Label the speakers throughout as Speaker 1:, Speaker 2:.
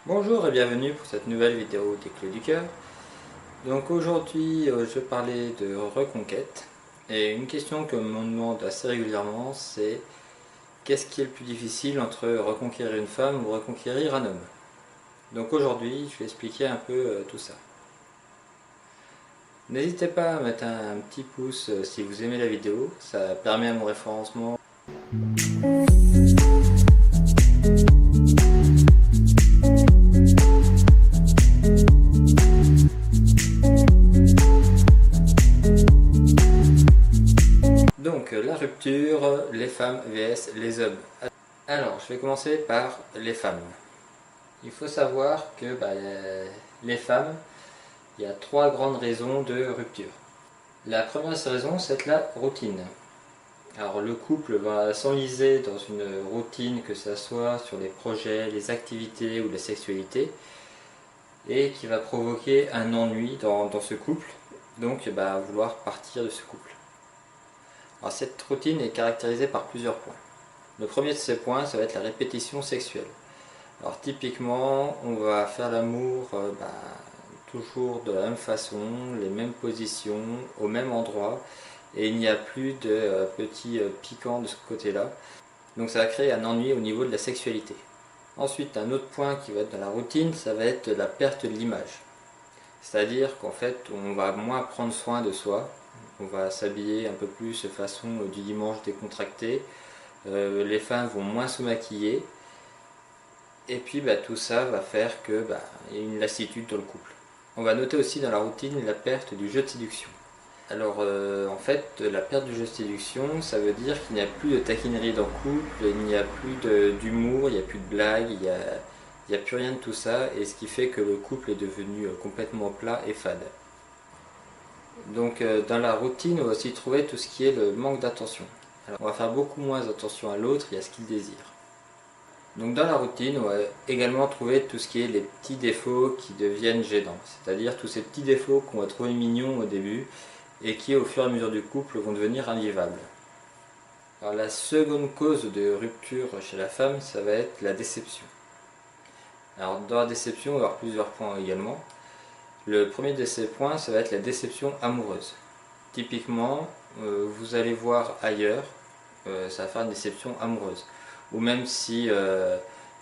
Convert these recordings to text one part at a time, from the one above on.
Speaker 1: Bonjour et bienvenue pour cette nouvelle vidéo des Clés du Cœur. Donc aujourd'hui je vais parler de reconquête et une question que l'on me demande assez régulièrement, c'est qu'est-ce qui est le plus difficile entre reconquérir une femme ou reconquérir un homme? Donc aujourd'hui je vais expliquer un peu tout ça. N'hésitez pas à mettre un petit pouce si vous aimez la vidéo, ça permet à mon référencement. Donc la rupture, les femmes vs les hommes. Alors je vais commencer par les femmes. Il faut savoir que les femmes, il y a trois grandes raisons de rupture. La première raison, c'est la routine. Alors le couple va s'enliser dans une routine, que ce soit sur les projets, les activités ou la sexualité, et qui va provoquer un ennui dans ce couple, donc vouloir partir de ce couple. Alors cette routine est caractérisée par plusieurs points. Le premier de ces points, ça va être la répétition sexuelle. Alors typiquement, on va faire l'amour toujours de la même façon, les mêmes positions, au même endroit, et il n'y a plus de petits piquants de ce côté-là. Donc ça va créer un ennui au niveau de la sexualité. Ensuite, un autre point qui va être dans la routine, ça va être la perte de l'image. C'est-à-dire qu'en fait, on va moins prendre soin de soi, on va s'habiller un peu plus de façon du dimanche décontracté, les femmes vont moins se maquiller, et puis tout ça va faire que y a une lassitude dans le couple. On va noter aussi dans la routine la perte du jeu de séduction. Alors en fait, la perte du jeu de séduction, ça veut dire qu'il n'y a plus de taquinerie dans le couple, il n'y a plus d'humour, il n'y a plus de blagues, il n'y a plus rien de tout ça, et ce qui fait que le couple est devenu complètement plat et fade. Donc dans la routine, on va aussi trouver tout ce qui est le manque d'attention. Alors, on va faire beaucoup moins attention à l'autre et à ce qu'il désire. Donc dans la routine, on va également trouver tout ce qui est les petits défauts qui deviennent gênants, c'est-à-dire tous ces petits défauts qu'on va trouver mignons au début et qui au fur et à mesure du couple vont devenir invivables. Alors la seconde cause de rupture chez la femme, ça va être la déception. Alors dans la déception, on va avoir plusieurs points également. Le premier de ces points, ça va être la déception amoureuse. Typiquement, vous allez voir ailleurs, ça va faire une déception amoureuse. Ou même si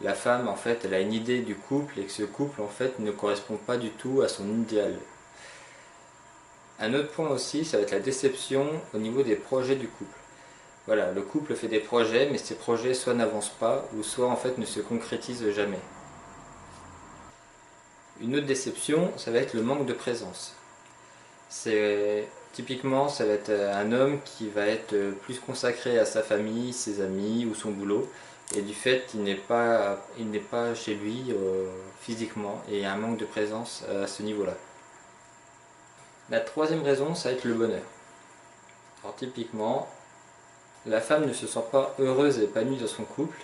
Speaker 1: la femme en fait elle a une idée du couple et que ce couple en fait ne correspond pas du tout à son idéal. Un autre point aussi, ça va être la déception au niveau des projets du couple. Voilà, le couple fait des projets, mais ces projets soit n'avancent pas, ou soit en fait ne se concrétisent jamais. Une autre déception, ça va être le manque de présence. Typiquement, ça va être un homme qui va être plus consacré à sa famille, ses amis ou son boulot, et du fait il n'est pas chez lui physiquement, et il y a un manque de présence à ce niveau-là. La troisième raison, ça va être le bonheur. Alors typiquement, la femme ne se sent pas heureuse et épanouie dans son couple.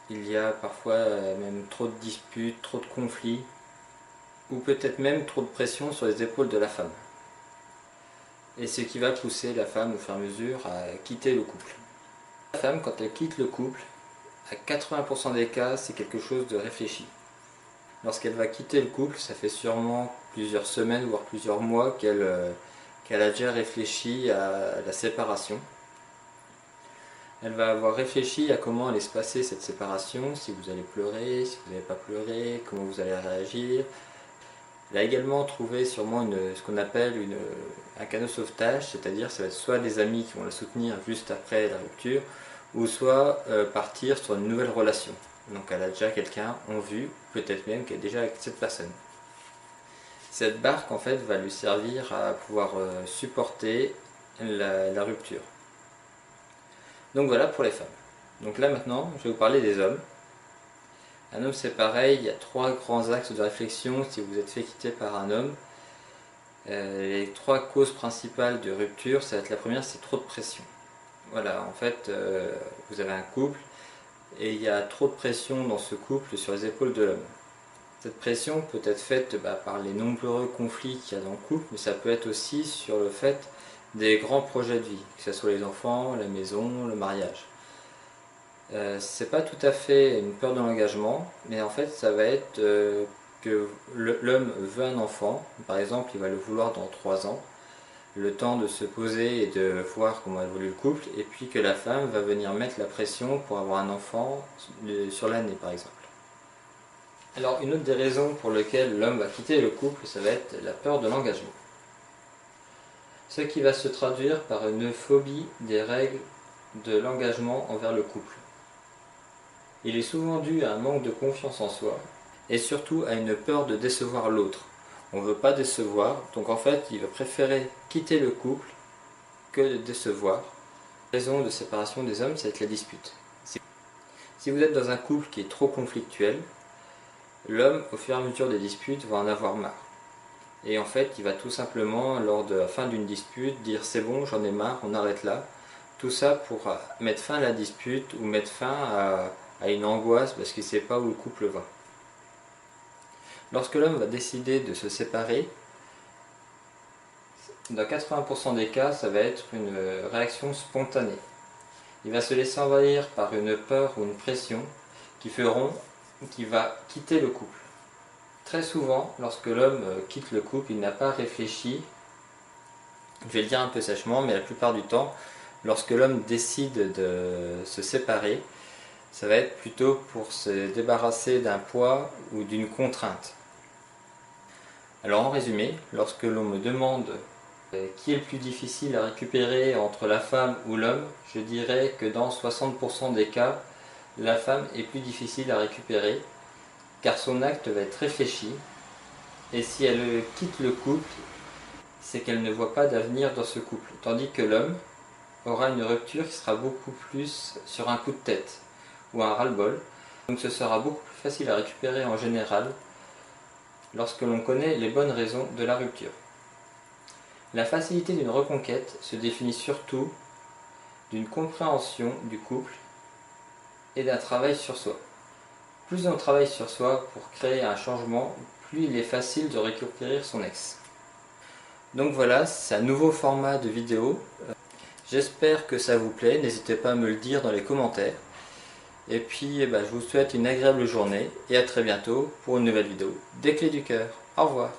Speaker 1: Il y a parfois même trop de disputes, trop de conflits, ou peut-être même trop de pression sur les épaules de la femme. Et ce qui va pousser la femme au fur et à mesure à quitter le couple. La femme, quand elle quitte le couple, à 80% des cas, c'est quelque chose de réfléchi. Lorsqu'elle va quitter le couple, ça fait sûrement plusieurs semaines, voire plusieurs mois qu'elle a déjà réfléchi à la séparation. Elle va avoir réfléchi à comment allait se passer cette séparation, si vous allez pleurer, si vous n'allez pas pleurer, comment vous allez réagir. Elle a également trouvé sûrement ce qu'on appelle un canot sauvetage, c'est-à-dire ça va être soit des amis qui vont la soutenir juste après la rupture, ou soit partir sur une nouvelle relation. Donc elle a déjà quelqu'un en vue, peut-être même qu'elle est déjà avec cette personne. Cette barque en fait va lui servir à pouvoir supporter la rupture. Donc voilà pour les femmes. Donc là maintenant, je vais vous parler des hommes. Un homme c'est pareil, il y a trois grands axes de réflexion si vous êtes fait quitter par un homme. Les trois causes principales de rupture, ça va être la première, c'est trop de pression. Voilà, en fait, vous avez un couple et il y a trop de pression dans ce couple sur les épaules de l'homme. Cette pression peut être faite par les nombreux conflits qu'il y a dans le couple, mais ça peut être aussi sur le fait des grands projets de vie, que ce soit les enfants, la maison, le mariage. C'est pas tout à fait une peur de l'engagement, mais en fait ça va être que l'homme veut un enfant, par exemple il va le vouloir dans 3 ans, le temps de se poser et de voir comment évolue le couple, et puis que la femme va venir mettre la pression pour avoir un enfant sur l'année par exemple. Alors une autre des raisons pour lesquelles l'homme va quitter le couple, ça va être la peur de l'engagement. Ce qui va se traduire par une phobie des règles de l'engagement envers le couple. Il est souvent dû à un manque de confiance en soi et surtout à une peur de décevoir l'autre. On ne veut pas décevoir, donc en fait il va préférer quitter le couple que de décevoir. La raison de séparation des hommes, ça va être la dispute. Si vous êtes dans un couple qui est trop conflictuel, l'homme, au fur et à mesure des disputes, va en avoir marre. Et en fait, il va tout simplement, lors de la fin d'une dispute, dire c'est bon, j'en ai marre, on arrête là. Tout ça pour mettre fin à la dispute ou mettre fin à une angoisse parce qu'il ne sait pas où le couple va. Lorsque l'homme va décider de se séparer, dans 80% des cas, ça va être une réaction spontanée. Il va se laisser envahir par une peur ou une pression qui feront qu'il va quitter le couple. Très souvent, lorsque l'homme quitte le couple, il n'a pas réfléchi, je vais le dire un peu sèchement, mais la plupart du temps, lorsque l'homme décide de se séparer, ça va être plutôt pour se débarrasser d'un poids ou d'une contrainte. Alors en résumé, lorsque l'on me demande qui est le plus difficile à récupérer entre la femme ou l'homme, je dirais que dans 60% des cas, la femme est plus difficile à récupérer car son acte va être réfléchi et si elle quitte le couple, c'est qu'elle ne voit pas d'avenir dans ce couple. Tandis que l'homme aura une rupture qui sera beaucoup plus sur un coup de tête ou un ras-le-bol. Donc ce sera beaucoup plus facile à récupérer en général lorsque l'on connaît les bonnes raisons de la rupture. La facilité d'une reconquête se définit surtout d'une compréhension du couple et d'un travail sur soi. Plus on travaille sur soi pour créer un changement, plus il est facile de récupérer son ex. Donc voilà, c'est un nouveau format de vidéo. J'espère que ça vous plaît, n'hésitez pas à me le dire dans les commentaires. Et puis je vous souhaite une agréable journée et à très bientôt pour une nouvelle vidéo des Clés du Cœur. Au revoir.